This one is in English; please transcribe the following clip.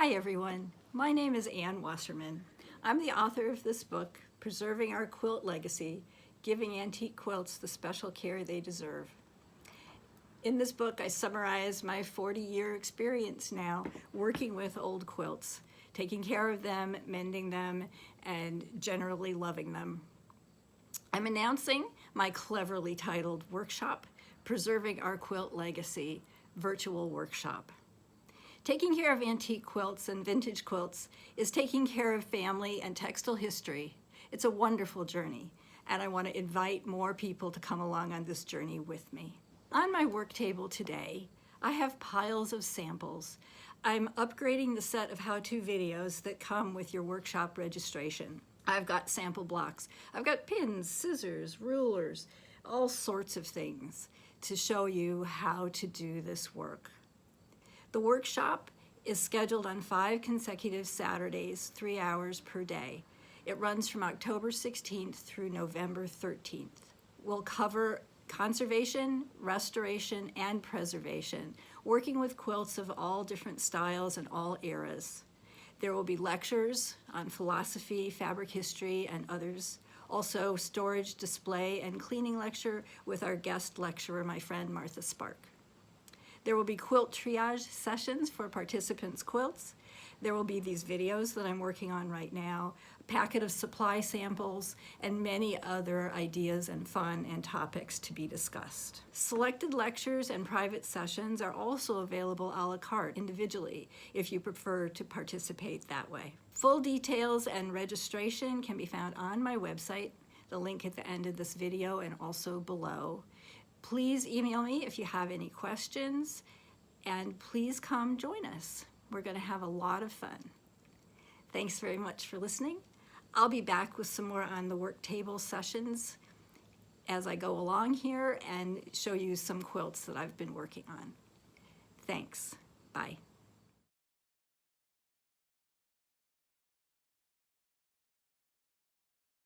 Hi everyone, my name is Ann Wasserman. I'm the author of this book, Preserving Our Quilt Legacy, Giving Antique Quilts the Special Care They Deserve. In this book, I summarize my 40-year experience now working with old quilts, taking care of them, mending them, and generally loving them. I'm announcing my cleverly titled workshop, Preserving Our Quilt Legacy, Virtual Workshop. Taking care of antique quilts and vintage quilts is taking care of family and textile history. It's a wonderful journey, and I want to invite more people to come along on this journey with me. On my work table today, I have piles of samples. I'm upgrading the set of how-to videos that come with your workshop registration. I've got sample blocks. I've got pins, scissors, rulers, all sorts of things to show you how to do this work. The workshop is scheduled on 5 consecutive Saturdays, 3 hours per day. It runs from October 16th through November 13th. We'll cover conservation, restoration, and preservation, working with quilts of all different styles and all eras. There will be lectures on philosophy, fabric history, and others. Also, storage, display, and cleaning lecture with our guest lecturer, my friend Martha Spark. There will be quilt triage sessions for participants' quilts. There will be these videos that I'm working on right now, a packet of supply samples, and many other ideas and fun and topics to be discussed. Selected lectures and private sessions are also available a la carte individually if you prefer to participate that way. Full details and registration can be found on my website, the link at the end of this video and also below. Please email me if you have any questions, and please come join us. We're going to have a lot of fun. Thanks very much for listening. I'll be back with some more on the work table sessions as I go along here and show you some quilts that I've been working on. Thanks. Bye.